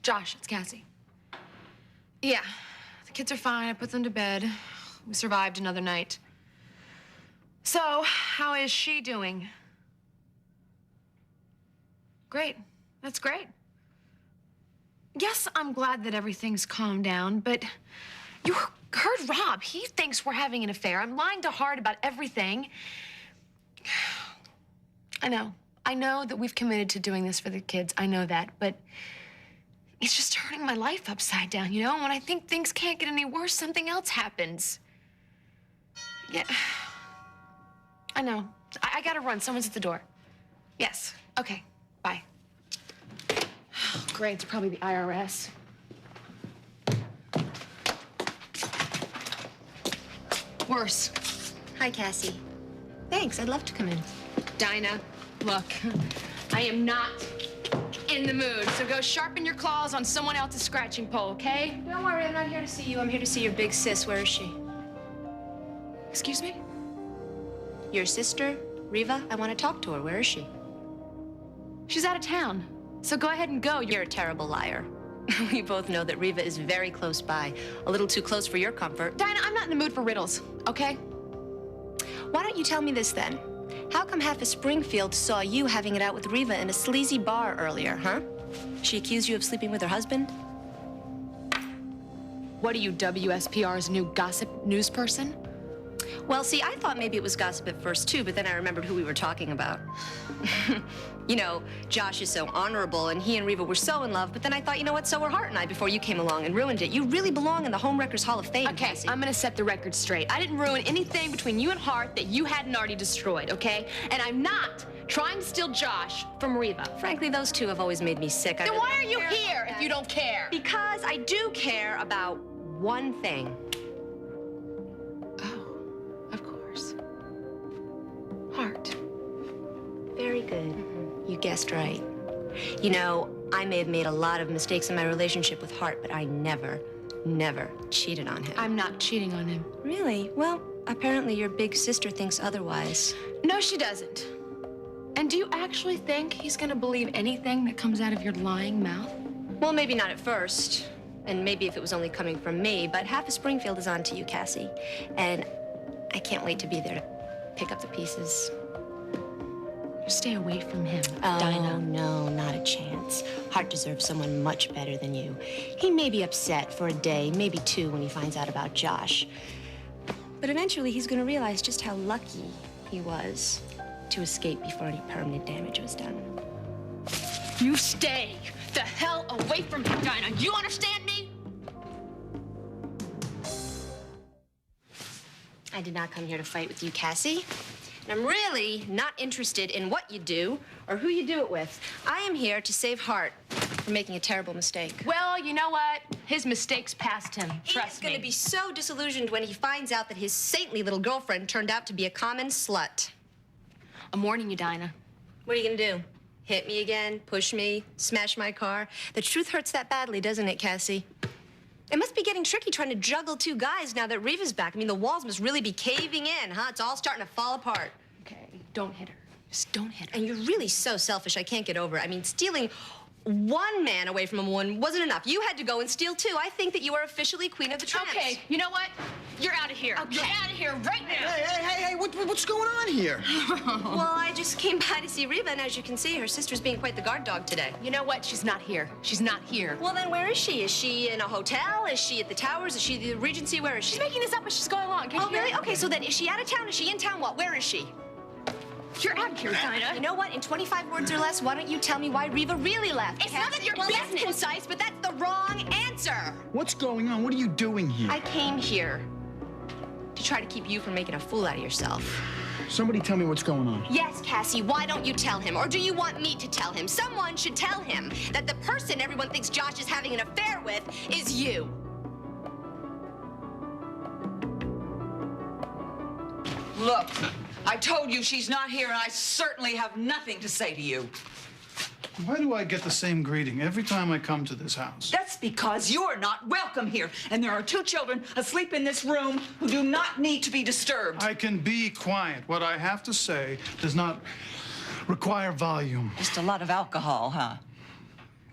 Josh, it's Cassie. Yeah, the kids are fine. I put them to bed. We survived another night. So, how is she doing? Great. That's great. Yes, I'm glad that everything's calmed down, but you heard Rob. He thinks we're having an affair. I'm lying to Hart about everything. I know. I know that we've committed to doing this for the kids. I know that, but it's just turning my life upside down, you know? When I think things can't get any worse, something else happens. Yeah. I know. I gotta run. Someone's at the door. Yes. Okay. Bye. Oh, great. It's probably the IRS. Worse. Hi, Cassie. Thanks. I'd love to come in. Dinah, look, I am not in the mood, so go sharpen your claws on someone else's scratching pole, okay? Don't worry, I'm not here to see you. I'm here to see your big sis. Where is she? Excuse me? Your sister, Riva. I want to talk to her. Where is she? She's out of town, so go ahead and go. You're a terrible liar. We both know that Riva is very close by. A little too close for your comfort. Dinah, I'm not in the mood for riddles, okay? Why don't you tell me this then? How come half of Springfield saw you having it out with Riva in a sleazy bar earlier, huh? She accused you of sleeping with her husband? What are you, WSPR's new gossip news person? Well, see, I thought maybe it was gossip at first, too, but then I remembered who we were talking about. You know, Josh is so honorable, and he and Riva were so in love, but then I thought, you know what, so were Hart and I before you came along and ruined it. You really belong in the Homewreckers Hall of Fame, Okay, Cassie. I'm gonna set the record straight. I didn't ruin anything between you and Hart that you hadn't already destroyed, okay? And I'm not trying to steal Josh from Riva. Frankly, those two have always made me sick. Then why are you here if you don't care? Because I do care about one thing. Oh, of course. Hart. Very good. You guessed right. You know, I may have made a lot of mistakes in my relationship with Hart, but I never cheated on him. I'm not cheating on him. Really? Well, apparently your big sister thinks otherwise. No, she doesn't. And do you actually think he's gonna believe anything that comes out of your lying mouth? Well, maybe not at first. And maybe if it was only coming from me, but half of Springfield is on to you, Cassie. And I can't wait to be there to pick up the pieces. Stay away from him, Oh, Dinah. no, not a chance. Hart deserves someone much better than you. He may be upset for a day, maybe two, when he finds out about Josh. But eventually he's gonna realize just how lucky he was to escape before any permanent damage was done. You stay the hell away from him, Dinah. You understand me? I did not come here to fight with you, Cassie. And I'm really not interested in what you do or who you do it with. I am here to save Hart from making a terrible mistake. Well, you know what? His mistakes passed him. Trust me. He's gonna be so disillusioned when he finds out that his saintly little girlfriend turned out to be a common slut. I'm warning you, Dinah. What are you gonna do? Hit me again? Push me? Smash my car? The truth hurts that badly, doesn't it, Cassie? It must be getting tricky trying to juggle two guys now that Riva's back. I mean, the walls must really be caving in, huh? It's all starting to fall apart. Okay, don't hit her. Just don't hit her. And you're really so selfish, I can't get over it. I mean, stealing one man away from a woman wasn't enough. You had to go and steal two. I think that you are officially queen of the tramps. Okay, you know what? You're out of here. Okay. You're out of here right now. Hey, what's going on here? Well, I just came by to see Riva, and as you can see, her sister's being quite the guard dog today. You know what? She's not here. She's not here. Well, then where is she? Is she in a hotel? Is she at the Towers? Is she at the Regency? Where is she? She's making this up as she's going along. Can't Oh, you hear really? her? Okay, so then is she out of town? Is she in town? What? Where is she? You're out of here, You Dinah. know what? In 25 words or less, why don't you tell me why Riva really left? It's none of your Well, business. that's concise, but that's the wrong answer. What's going on? What are you doing here? I came here to try to keep you from making a fool out of yourself. Somebody tell me what's going on. Yes, Cassie, why don't you tell him? Or do you want me to tell him? Someone should tell him that the person everyone thinks Josh is having an affair with is you. Look, I told you she's not here, and I certainly have nothing to say to you. Why do I get the same greeting every time I come to this house? That's because you're not welcome here, and there are two children asleep in this room who do not need to be disturbed. I can be quiet. What I have to say does not require volume. Just a lot of alcohol, huh?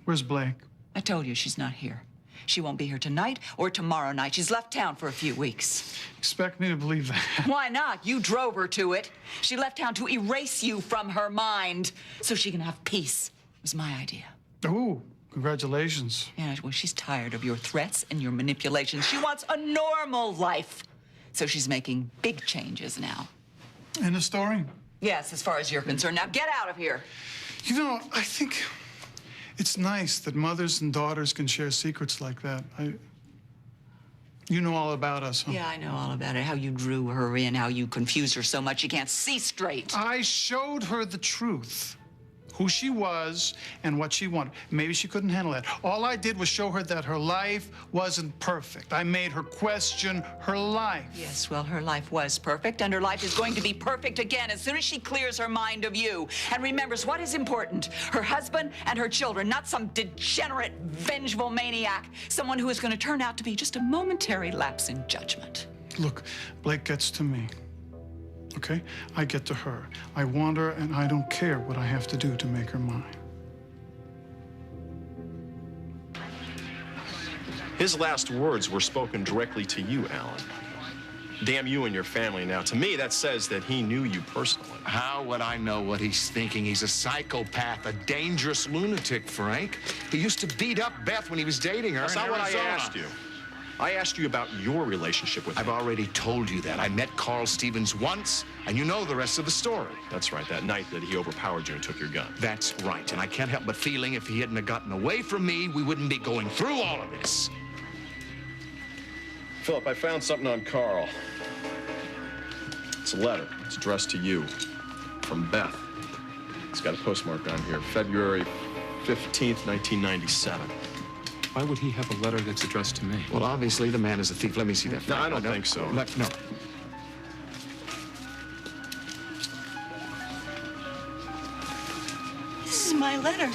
Where's Blake? I told you she's not here. She won't be here tonight or tomorrow night. She's left town for a few weeks. Expect me to believe that? Why not? You drove her to it. She left town to erase you from her mind so she can have peace. It was my idea. Oh, congratulations. Yeah, well, she's tired of your threats and your manipulations. She wants a normal life. So she's making big changes now. End of story? Yes, as far as you're concerned. Now get out of here. You know, I think it's nice that mothers and daughters can share secrets like that. You know all about us, huh? Yeah, I know all about it. How you drew her in, how you confused her so much she can't see straight. I showed her the truth. Who she was and what she wanted. Maybe she couldn't handle that. All I did was show her that her life wasn't perfect. I made her question her life. Yes, well, her life was perfect, and her life is going to be perfect again as soon as she clears her mind of you and remembers what is important. Her husband and her children, not some degenerate, vengeful maniac. Someone who is going to turn out to be just a momentary lapse in judgment. Look, Blake gets to me. Okay? I get to her. I want her, and I don't care what I have to do to make her mine. His last words were spoken directly to you, Alan. Damn you and your family. Now, to me, that says that he knew you personally. How would I know what he's thinking? He's a psychopath, a dangerous lunatic, Frank. He used to beat up Beth when he was dating her. That's not what I asked you. I asked you about your relationship with him. I've already told you that. I met Carl Stevens once, and you know the rest of the story. That's right, that night that he overpowered you and took your gun. That's right, and I can't help but feeling if he hadn't have gotten away from me, we wouldn't be going through all of this. Philip, I found something on Carl. It's a letter. It's addressed to you from Beth. It's got a postmark on here, February 15th, 1997. Why would he have a letter that's addressed to me? Well, obviously, the man is a thief. Let me see that. No, I don't think so. No. This is my letter.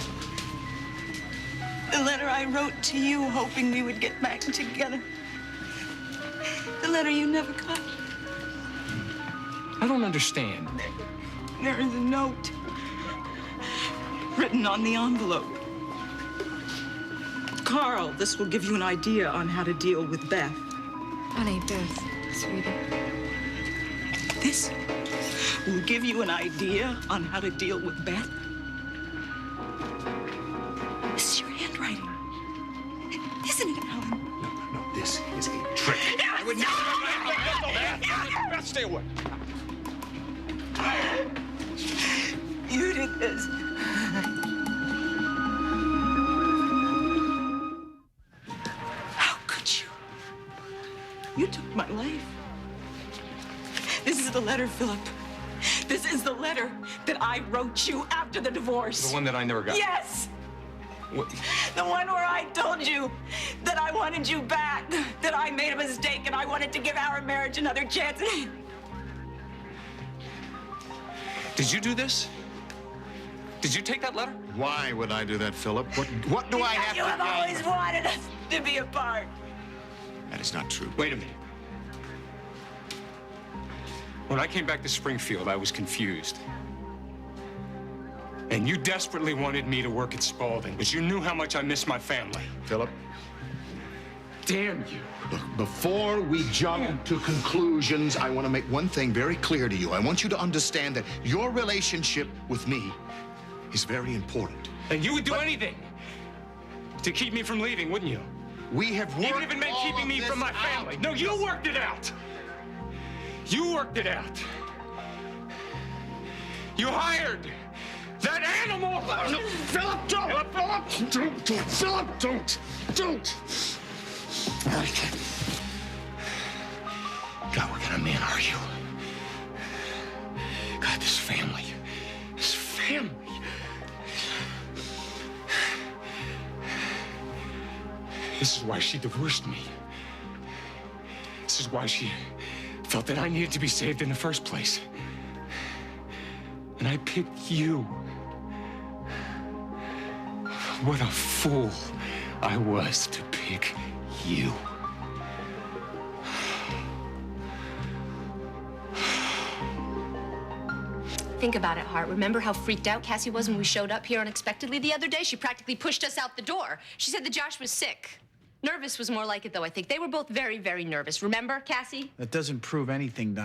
The letter I wrote to you, hoping we would get back together. The letter you never got. I don't understand. There is a note written on the envelope. Carl, this will give you an idea on how to deal with Beth. Honey, Beth, sweetie. This will give you an idea on how to deal with Beth. This is your handwriting. Isn't it, Alan? No, this is a trick. I would never... Beth, stay away. You did this. How could you? You took my life. This is the letter, Philip. This is the letter that I wrote you after the divorce. The one that I never got. Yes! What? The one where I told you that I wanted you back, that I made a mistake and I wanted to give our marriage another chance. Did you do this? Did you take that letter? Why would I do that, Philip? What do I have to You have gain? always wanted us to be apart. That is not true. Wait a minute. When I came back to Springfield, I was confused. And you desperately wanted me to work at Spaulding, but you knew how much I missed my family. Philip, Damn you. look, before we jump to conclusions, I want to make one thing very clear to you. I want you to understand that your relationship with me is very important. And you would do anything to keep me from leaving, wouldn't you? We have worked Even if it meant all keeping of me this from my out. family. No, you worked it out. You worked it out. You hired that animal. No, Philip, don't! Philip, don't! Don't! God, what kind of man are you? God, this family. This family. This is why she divorced me. This is why she felt that I needed to be saved in the first place. And I picked you. What a fool I was to pick you. Think about it, Hart. Remember how freaked out Cassie was when we showed up here unexpectedly the other day? She practically pushed us out the door. She said that Josh was sick. Nervous was more like it, though, I think. They were both very, very nervous. Remember, Cassie? That doesn't prove anything, Diane.